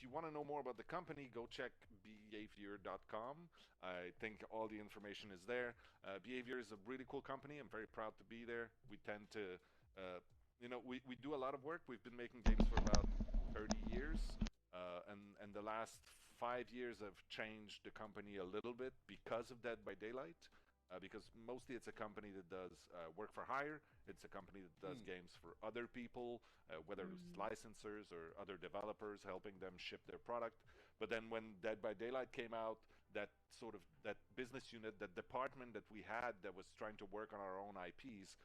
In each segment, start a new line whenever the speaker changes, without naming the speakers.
if you want to know more about the company, go check behavior.com. I think all the information is there. Behavior is a really cool company. I'm very proud to be there. We tend to, we do a lot of work. We've been making games for about 30 years. And the last 5 years have changed the company a little bit because of Dead by Daylight. Because mostly it's a company that does work for hire. It's a company that does games for other people, whether it's licensors or other developers, helping them ship their product. But then when Dead by Daylight came out, that business unit, that department that we had that was trying to work on our own IPs,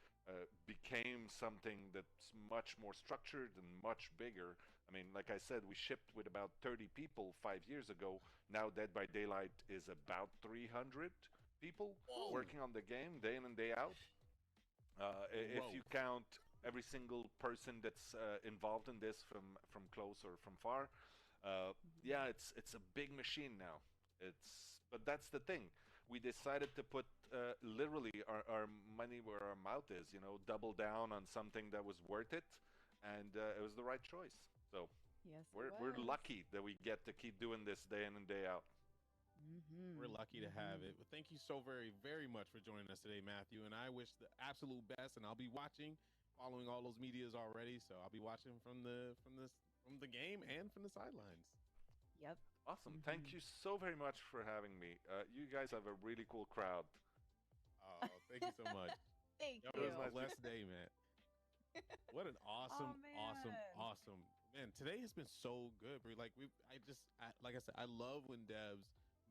became something that's much more structured and much bigger. I mean, like I said, we shipped with about 30 people 5 years ago. Now Dead by Daylight is about 300 people working on the game day in and day out. If you count every single person that's involved in this from close or from far, yeah, it's a big machine now. But that's the thing. We decided to put literally our money where our mouth is. Double down on something that was worth it, and it was the right choice. So
Yes,
we're lucky that we get to keep doing this day in and day out.
We're lucky to have it. Well, thank you so very, very much for joining us today, Matthew. And I wish the absolute best. And I'll be watching, following all those medias already. So I'll be watching from the game and from the sidelines.
Yep.
Awesome. Thank you so very much for having me. You guys have a really cool crowd.
Oh, thank you so much.
Thank you.
It was my blessed day, man. What an awesome, awesome man. Today has been so good, bro. Like like I said, I love when devs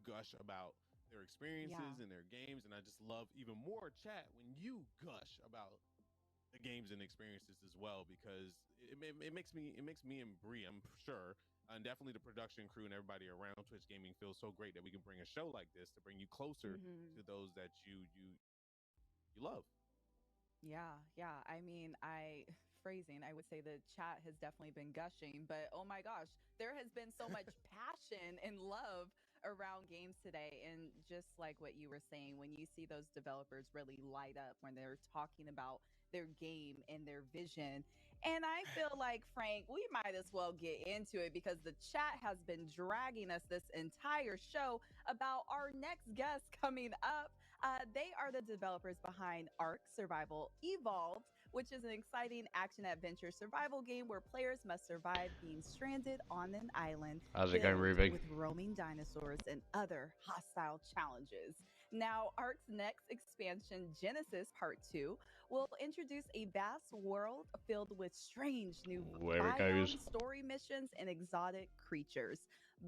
gush about their experiences and their games, and I just love even more chat when you gush about the games and experiences as well, because it makes me and Bree, I'm sure, and definitely the production crew and everybody around Twitch Gaming feels so great that we can bring a show like this to bring you closer to those that you love.
Yeah. I mean, I would say the chat has definitely been gushing, but oh my gosh, there has been so much passion and love around games today. And just like what you were saying, when you see those developers really light up when they're talking about their game and their vision. And I feel like, Frank, we might as well get into it because the chat has been dragging us this entire show about our next guest coming up. They are the developers behind Ark Survival Evolved, which is an exciting action-adventure survival game where players must survive being stranded on an island filled with roaming dinosaurs and other hostile challenges. Now, Ark's next expansion, Genesis Part 2, will introduce a vast world filled with strange new biomes, story missions, and exotic creatures.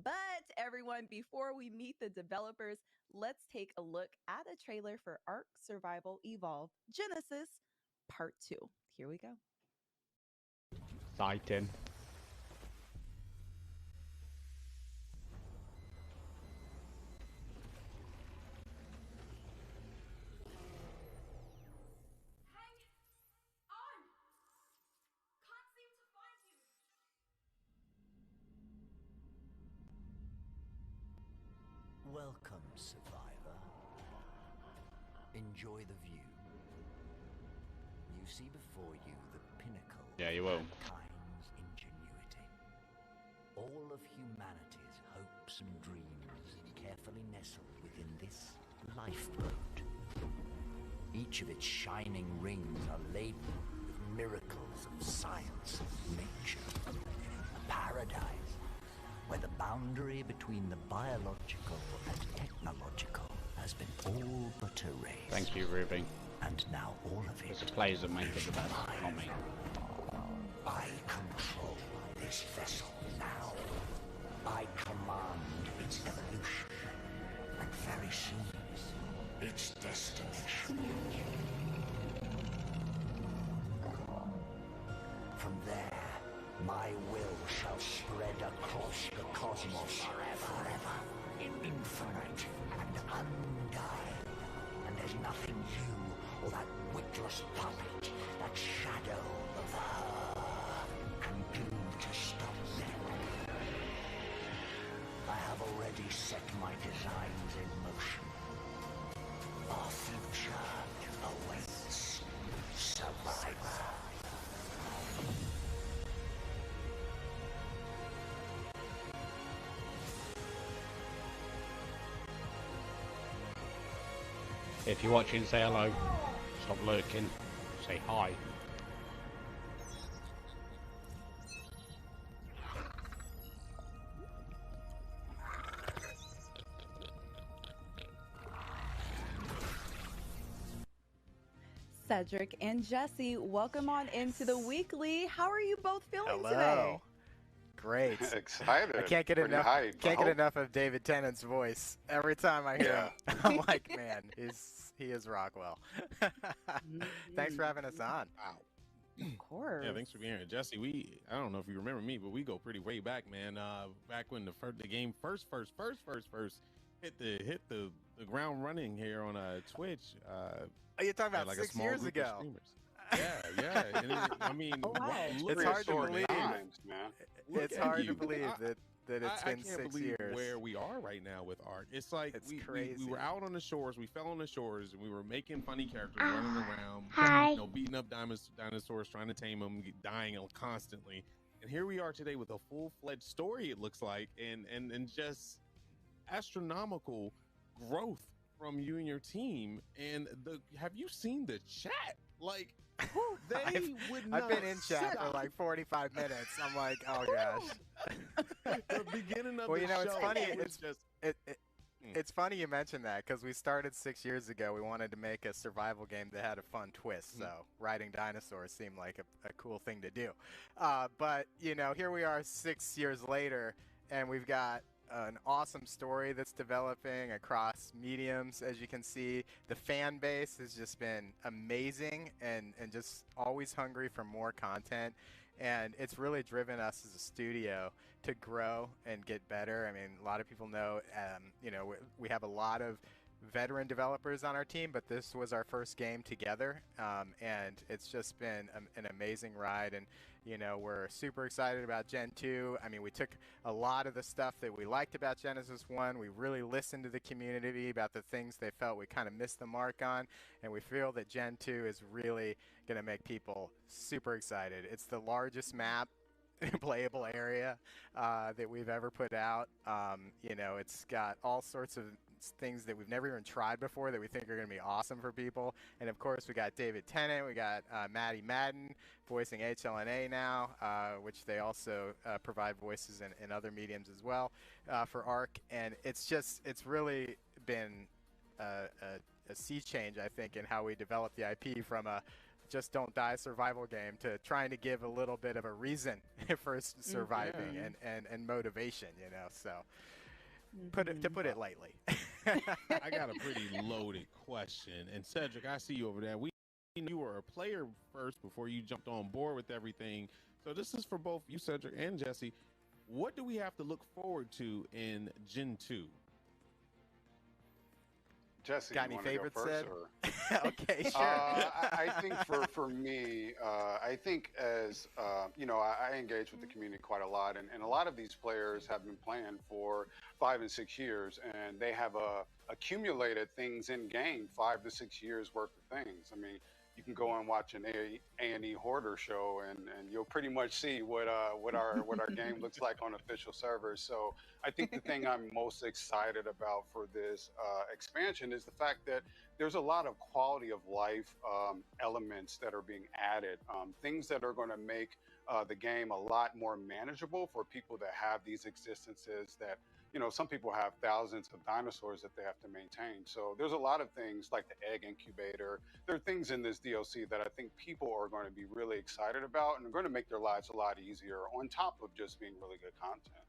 But everyone, before we meet the developers, let's take a look at a trailer for Ark Survival Evolved Genesis Part 2. Here we go.
Exciting.
Welcome, survivor. Enjoy the view. You see before you the pinnacle of mankind's ingenuity. All of humanity's hopes and dreams carefully nestled within this lifeboat. Each of its shining rings are laden with miracles of science and nature. A paradise where the boundary between the biological and technological has been all but erased.
Thank you, Ruby.
And now all of it.
It's the players that make it the best, not me.
I control this vessel now. I command its evolution. And very soon, its destination. From there, my will shall spread across the cosmos forever, infinite and undying. And there's nothing you or that witless puppet, that shadow of her, can do to stop me. I have already set my designs in motion. Our future awaits, survivor.
If you're watching, say hello. Stop lurking. Say hi.
Cedric and Jesse, welcome on into the weekly. How are you both feeling
Hello.
today?
Great.
Excited.
I can't get enough. Can't get enough of David Tennant's voice. Every time I hear him, I'm like, man, he is Rockwell. Thanks for having us on.
Wow.
Of course.
Yeah, thanks for being here, Jesse. I don't know if you remember me, but we go pretty way back, man. Back when the game first hit the ground running here on Twitch.
Oh, you're talking about
like
6 years ago.
Yeah. And
Oh, wow.
It's hard to believe.
Man.
It's hard to believe that it's been
I can't
6
believe
years.
where we are right now with art. It's like
It's
we
crazy.
were out on the shores, we fell on the shores, and we were making funny characters running around, beating up dinosaurs, trying to tame them, dying constantly. And here we are today with a full-fledged story, it looks like, and just astronomical growth from you and your team. And have you seen the chat? Like, they would not.
I've been in chat for like 45 minutes. I'm like, oh gosh.
The beginning of
Well,
the
you know, it's
show,
funny.
was just
It's funny you mentioned that because we started 6 years ago. We wanted to make a survival game that had a fun twist. So riding dinosaurs seemed like a cool thing to do. But, you know, here we are 6 years later, and we've got an awesome story that's developing across mediums. As you can see, the fan base has just been amazing and just always hungry for more content. And it's really driven us as a studio to grow and get better. I mean, a lot of people know, you know, we have a lot of veteran developers on our team, but this was our first game together. And it's just been an amazing ride. And, you know, we're super excited about Gen 2. I mean, we took a lot of the stuff that we liked about Genesis 1. We really listened to the community about the things they felt we kind of missed the mark on. And we feel that Gen 2 is really going to make people super excited. It's the largest map playable area that we've ever put out. You know, it's got all sorts of things that we've never even tried before that we think are going to be awesome for people. And of course, we got David Tennant, we got Maddie Madden voicing HLNA now, which they also provide voices in other mediums as well for ARC. And it's really been a sea change, I think, in how we develop the IP from a just don't die survival game to trying to give a little bit of a reason for surviving and motivation, you know. So to put it lightly.
I got a pretty loaded question. And Cedric, I see you over there. We knew you were a player first before you jumped on board with everything. So this is for both you, Cedric, and Jesse. What do we have to look forward to in Gen 2?
Jesse,
got
you
any
wanna go
favorites,
first,
Sid?
or?
Okay, sure.
I think for me, I think as you know, I engage with the community quite a lot, and a lot of these players have been playing for 5 and 6 years, and they have accumulated things in game 5 to 6 years worth of things. I mean, you can go and watch an A&E Hoarder show, and you'll pretty much see what our game looks like on official servers. So I think the thing I'm most excited about for this expansion is the fact that there's a lot of quality of life elements that are being added, things that are going to make the game a lot more manageable for people that have these existences that, you know, some people have thousands of dinosaurs that they have to maintain. So there's a lot of things like the egg incubator. There are things in this DLC that I think people are going to be really excited about and are going to make their lives a lot easier on top of just being really good content.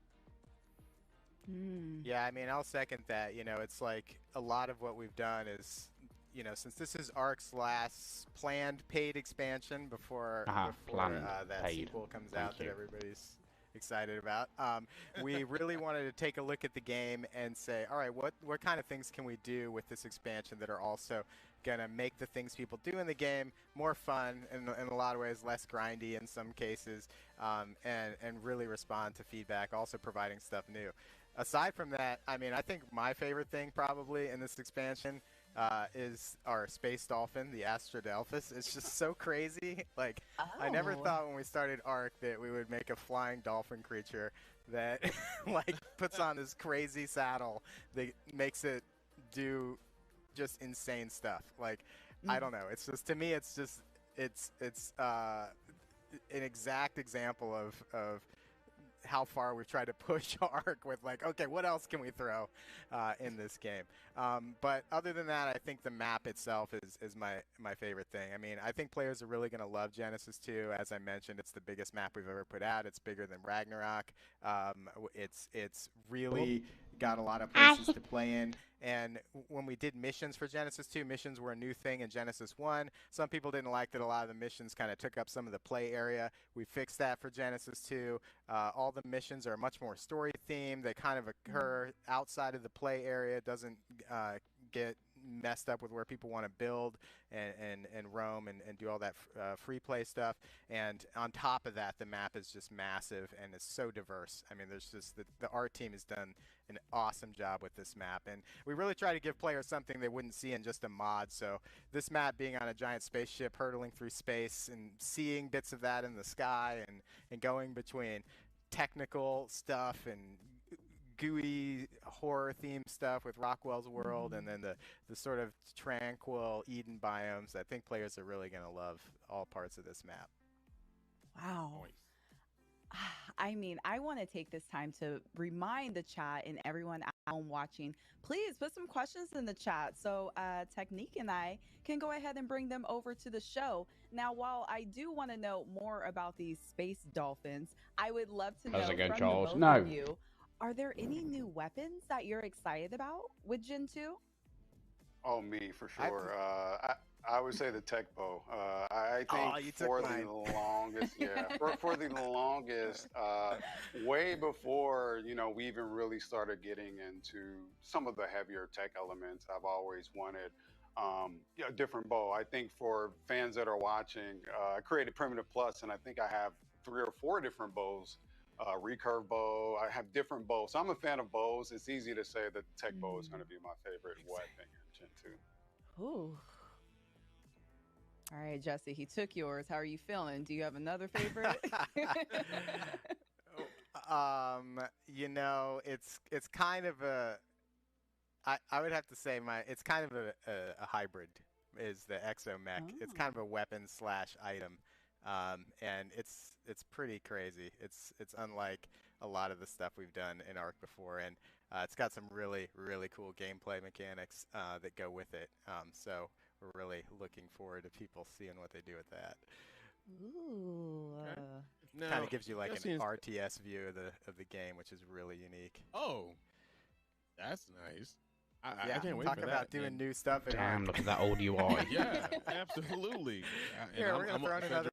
Yeah, I mean, I'll second that. You know, it's like a lot of what we've done is, you know, since this is ARC's last planned paid expansion before that sequel comes out that everybody's excited about, we really wanted to take a look at the game and say, all right, what kind of things can we do with this expansion that are also gonna make the things people do in the game more fun and in a lot of ways less grindy in some cases, and really respond to feedback, also providing stuff new. Aside from that, I mean, I think my favorite thing probably in this expansion is our space dolphin, the Astrodelphus. It's just so crazy. Like, I never thought when we started ARC that we would make a flying dolphin creature that like puts on this crazy saddle that makes it do just insane stuff. Like, I
Mm.
don't know. It's just, to me, it's an exact example of how far we've tried to push Ark with, like, okay, what else can we throw in this game? But other than that, I think the map itself is my favorite thing. I mean, I think players are really going to love Genesis 2. As I mentioned, it's the biggest map we've ever put out. It's bigger than Ragnarok. It's really got a lot of places to play in. And when we did missions for Genesis 2, missions were a new thing in Genesis 1. Some people didn't like that a lot of the missions kind of took up some of the play area. We fixed that for Genesis 2. All the missions are much more story themed. They kind of occur outside of the play area. It doesn't get messed up with where people want to build and roam and do all that free play stuff. And on top of that, the map is just massive and it's so diverse. I mean, there's just the art team has done an awesome job with this map, and we really try to give players something they wouldn't see in just a mod. So this map being on a giant spaceship hurtling through space and seeing bits of that in the sky and going between technical stuff and gooey horror themed stuff with Rockwell's World, and then the sort of tranquil Eden biomes. I think players are really going to love all parts of this map.
Wow. I mean, I want to take this time to remind the chat and everyone at home watching, please put some questions in the chat so Technique and I can go ahead and bring them over to the show. Now, while I do want to know more about these space dolphins, I would love to know from the both of you, are there any new weapons that you're excited about with Gen 2?
Oh, me for sure. I would say the tech bow. I think for the longest, for the longest, way before we even really started getting into some of the heavier tech elements, I've always wanted a different bow. I think for fans that are watching, I created Primitive Plus, and I think I have 3 or 4 different bows. Recurve bow. I have different bows. So I'm a fan of bows. It's easy to say that the tech bow is going to be my favorite weapon in Gen 2.
Ooh. All right, Jesse, he took yours. How are you feeling? Do you have another favorite?
It's kind of I would have to say it's kind of a hybrid is the exomech. Oh. It's kind of a weapon / item. And it's pretty crazy. It's unlike a lot of the stuff we've done in Ark before, and it's got some really, really cool gameplay mechanics that go with it. So we're really looking forward to people seeing what they do with that.
Ooh.
Okay. Kind of gives you like an RTS view of the game, which is really unique.
Oh, that's nice.
I
can't wait
talk
for
about
that,
doing new stuff.
Damn, look at that old UI.
Yeah, absolutely.
Here, we're going to throw in another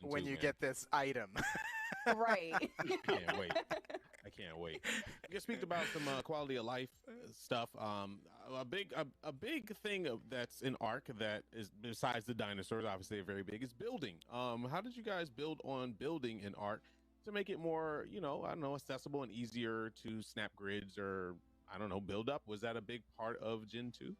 when you get this item.
Right.
I can't wait. You speak about some quality of life stuff. A big thing that's in Ark that is, besides the dinosaurs, obviously very big, is building. How did you guys build on building in Ark to make it more, accessible and easier to snap grids or, build up? Was that a big part of Gen 2?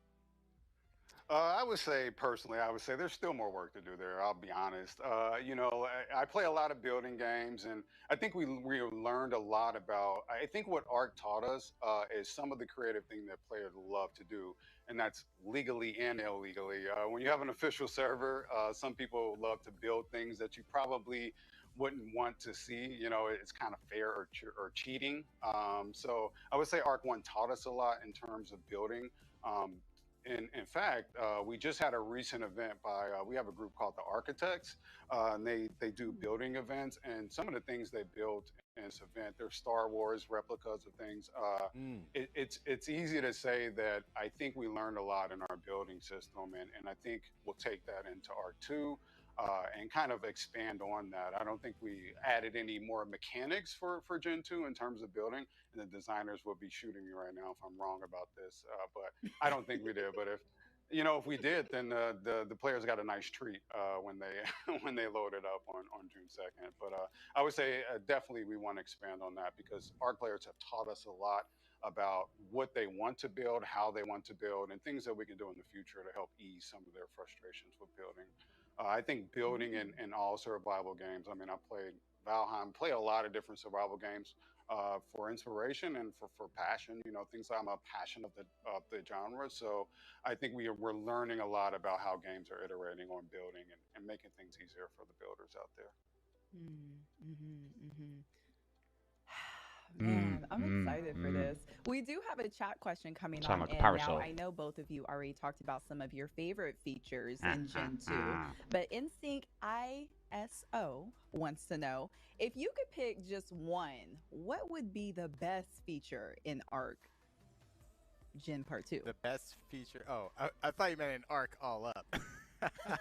I would say personally, there's still more work to do there. I'll be honest. I play a lot of building games, and I think we learned a lot about. I think what Ark taught us is some of the creative thing that players love to do, and that's legally and illegally. When you have an official server, some people love to build things that you probably wouldn't want to see. It's kind of fair or cheating. So I would say Ark 1 taught us a lot in terms of building. In fact, we just had a recent event by, we have a group called the Architects, and they do building events, and some of the things they built in this event, they're Star Wars replicas of things. It's easy to say that I think we learned a lot in our building system, and I think we'll take that into Ark 2 and kind of expand on that. I don't think we added any more mechanics for Gen 2 in terms of building, and the designers will be shooting me right now if I'm wrong about this, but I don't think we did. But if we did, then the players got a nice treat when they when they loaded up on June 2nd. But I would say definitely we want to expand on that because Ark players have taught us a lot about what they want to build, how they want to build, and things that we can do in the future to help ease some of their frustrations with building. I think building in all survival games. I mean, I played Valheim, play a lot of different survival games. for inspiration and for passion. You know, things I'm a passion of the genre. So I think we're learning a lot about how games are iterating on building and making things easier for the builders out there.
Man, I'm excited for this. We do have a chat question coming
Sound
on
like a
in
parasol.
now. I know both of you already talked about some of your favorite features in Gen 2, but InSync ISO wants to know, if you could pick just one, what would be the best feature in Arc Gen Part 2?
The best feature? Oh, I thought you meant in Arc all up.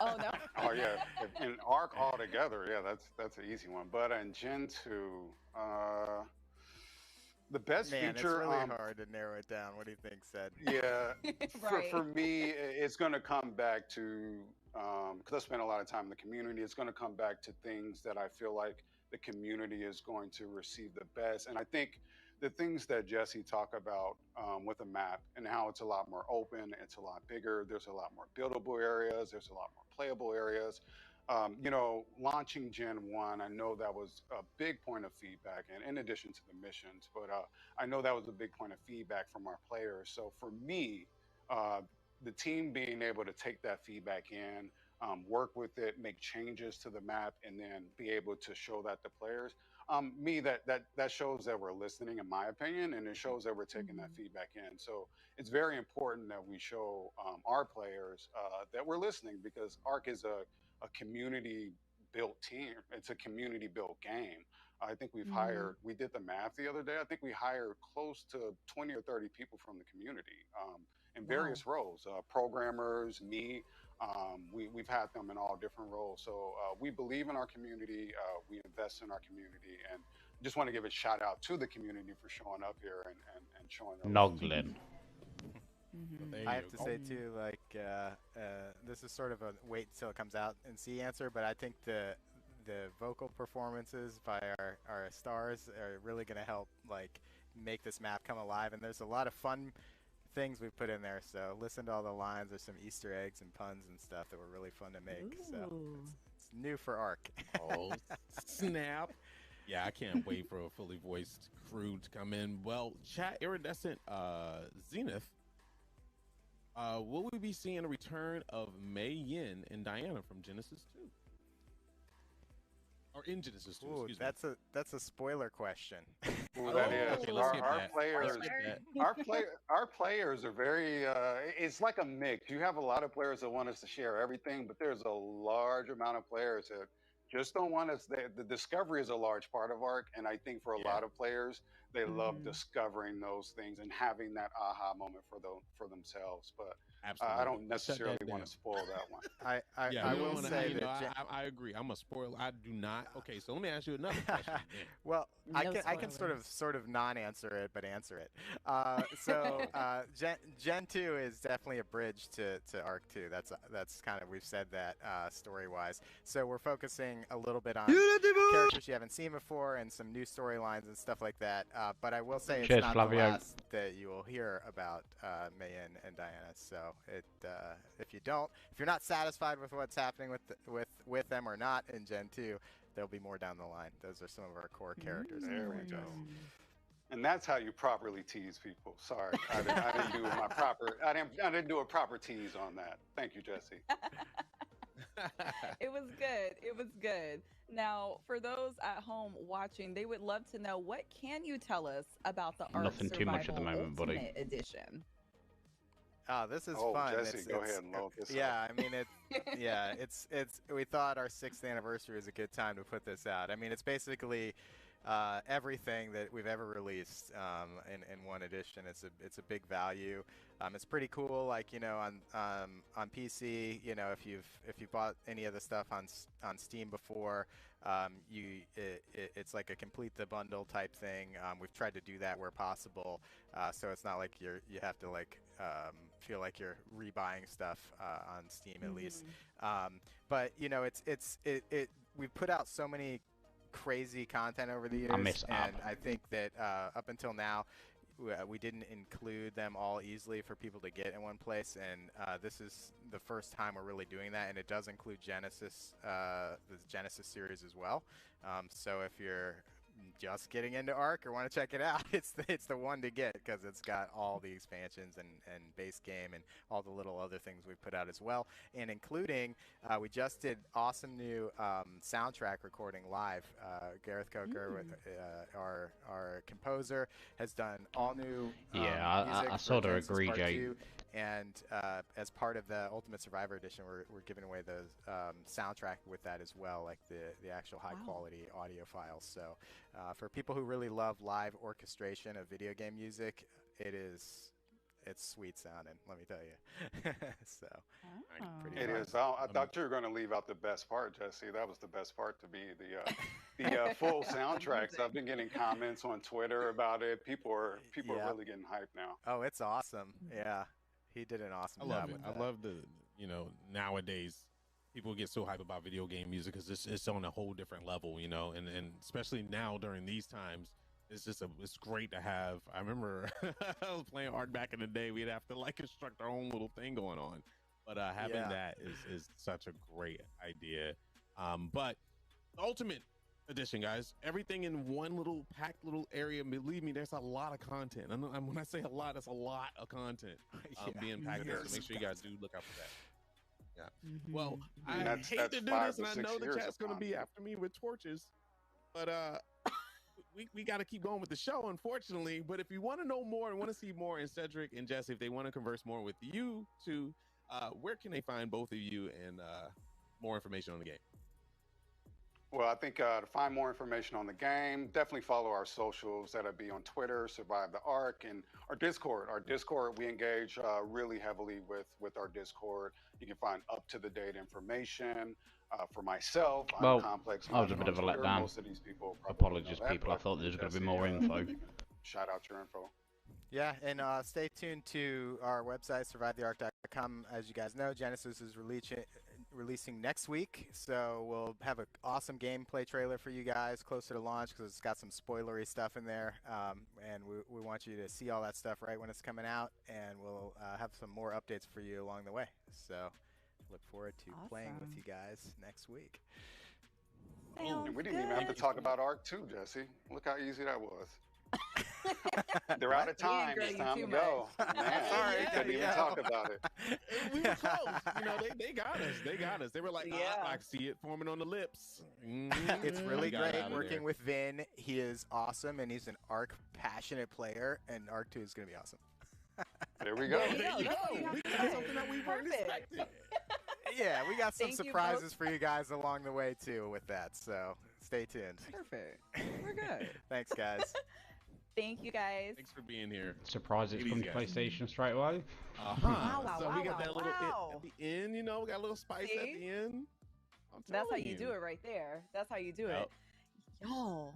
Oh, no.
Oh yeah, in Arc altogether, yeah, that's an easy one. But in Gen 2, the best
Man,
feature.
it's really hard to narrow it down. What do you think, Sed?
Yeah,
Right.
for me, it's going to come back to because I spent a lot of time in the community. It's going to come back to things that I feel like the community is going to receive the best, and I think the things that Jesse talked about with the map and how it's a lot more open, it's a lot bigger. There's a lot more buildable areas. There's a lot more playable areas. You know, launching Gen 1, I know that was a big point of feedback, and in addition to the missions, but I know that was a big point of feedback from our players. So for me, the team being able to take that feedback in, work with it, make changes to the map, and then be able to show that to players, that shows that we're listening, in my opinion, and it shows that we're taking that feedback in. So it's very important that we show our players that we're listening, because Arc is a community built team. It's a community built game. I think we did the math the other day. I think we hired close to 20 or 30 people from the community in various roles, programmers, me. We've had them in all different roles. So we believe in our community. We invest in our community, and just want to give a shout out to the community for showing up here and showing their
Noglin.
I have to say too, like this is sort of a wait till it comes out and see answer, but I think the vocal performances by our stars are really going to help like make this map come alive. And there's a lot of fun things we've put in there, so listen to all the lines. There's some Easter eggs and puns and stuff that were really fun to make. So it's new for Arc.
Oh snap. Yeah, I can't wait for a fully voiced crew to come in. Well, chat Iridescent Zenith, will we be seeing a return of Mei Yin and Diana from Genesis 2? Or in Genesis 2,
Ooh, that's a spoiler question.
Ooh, that is.
Okay, let's
Our players are very. It's like a mix. You have a lot of players that want us to share everything, but there's a large amount of players that just don't want us. The discovery is a large part of Arc, and I think for a lot of players, they love discovering those things and having that aha moment for themselves. But I don't necessarily want to spoil that one.
I will say that
I agree. I'm a spoiler. I do not. Okay, so let me ask you another question.
Well, I can sort of non-answer it, but answer it. Gen 2 is definitely a bridge to Arc 2. That's kind of, we've said that story-wise. So we're focusing a little bit on characters you haven't seen before and some new storylines and stuff like that. But I will say it's not the last that you will hear about Mei-Yin and Diana. So if you're not satisfied with what's happening with them or not in Gen 2, there'll be more down the line. Those are some of our core characters.
There we go. And that's how you properly tease people. Sorry, I didn't do my proper. I didn't do a proper tease on that. Thank you, Jesse.
It was good. It was good. Now, for those at home watching, they would love to know, what can you tell us about the Arc
Nothing too much at the moment, buddy.
Ultimate Edition?
Oh, this is fun.
Jesse, go ahead and load this up.
Yeah, I mean, it's we thought our 6th anniversary was a good time to put this out. I mean, it's basically everything that we've ever released in one edition. It's a big value. It's pretty cool. Like, you know, on PC, you know, if you've bought any of the stuff on Steam before, it's like a complete the bundle type thing. We've tried to do that where possible, so it's not like you have to like feel like you're rebuying stuff on Steam at least. But you know, we've put out so many crazy content over the years, and I think that up until now we didn't include them all easily for people to get in one place, and this is the first time we're really doing that, and it does include Genesis, the Genesis series as well. So if you're just getting into Ark or want to check it out, it's the one to get because it's got all the expansions and base game and all the little other things we put out as well, and including we just did awesome new soundtrack recording live. Gareth Coker, our composer, has done all new music
I sort of agree, Jay.
And as part of the Ultimate Survivor Edition, we're giving away the soundtrack with that as well, like the actual high-quality audio files. So for people who really love live orchestration of video game music, it's sweet sounding, let me tell you. So
it is. I thought you were going to leave out the best part, Jesse. That was the best part, to be the full soundtracks. I've been getting comments on Twitter about it. People are really getting hyped now.
Oh, it's awesome. Yeah. He did an awesome job with that.
I love the, nowadays people get so hyped about video game music because it's on a whole different level, and especially now during these times, it's great to have. I remember I was playing Ark back in the day. We'd have to construct our own little thing going on, but having that is such a great idea. But Ultimate Edition, guys, everything in one little packed little area. Believe me, there's a lot of content. And when I say a lot, it's a lot of content being packed there. So make sure you guys do look out for that. Yeah. Well, I hate to do this, and I know the chat's going to be after me with torches, but we got to keep going with the show, unfortunately. But if you want to know more and want to see more, and Cedric and Jesse, if they want to converse more with you two, where can they find both of you and more information on the game?
Well, I think to find more information on the game, definitely follow our socials. That'll be on Twitter, Survive the Ark, and our Discord. Our Discord, we engage really heavily with our Discord. You can find up-to-the-date information. For myself, I'm Complex.
I was a bit of a letdown.
Most of these people
apologies, people. I thought there was going to be more info.
Shout out your info.
Yeah, and stay tuned to our website, survivetheark.com. As you guys know, Genesis is releasing next week, so we'll have an awesome gameplay trailer for you guys closer to launch because it's got some spoilery stuff in there, and we want you to see all that stuff right when it's coming out, and we'll have some more updates for you along the way. So look forward to playing with you guys next week.
And we didn't even have to talk about Ark 2, Jesse. Look how easy that was. They're out of time. It's time to go. Man, sorry, couldn't even talk about it.
We were close. They got us. They got us. They were like, I see it forming on the lips.
It's really great working with Vin. He is awesome, and he's an Ark passionate player, and Ark 2 is going to be awesome.
There we go.
There you go. We got something that we weren't expecting.
Yeah, we got some surprises for you guys along the way, too, with that. So stay tuned.
Perfect. We're good.
Thanks, guys.
Thank you, guys.
Thanks for being here.
Surprise, it's from PlayStation straight away.
So we got that little bit at the end, we got a little spice at the end.
That's how you do it right there. That's how you do it. Y'all,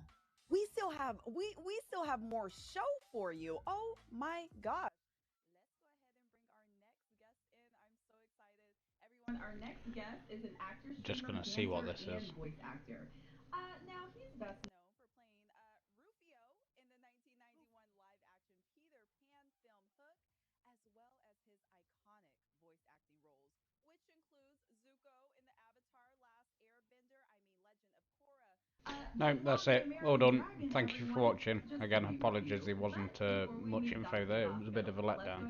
we still have more show for you. Oh my gosh. Let's go ahead and bring our next guest in. I'm so excited. Everyone, our next guest is an actor,
Just gonna see what this is.
Voice actor. Now he's best known for playing Rufio in the 1991 live-action Peter Pan film Hook, as well as his iconic voice acting roles, which includes Zuko in the Avatar: Last Airbender, Legend of Korra.
No, that's it. Well done. Thank you for watching. Again, apologies, there wasn't much info there. It was a bit of a letdown.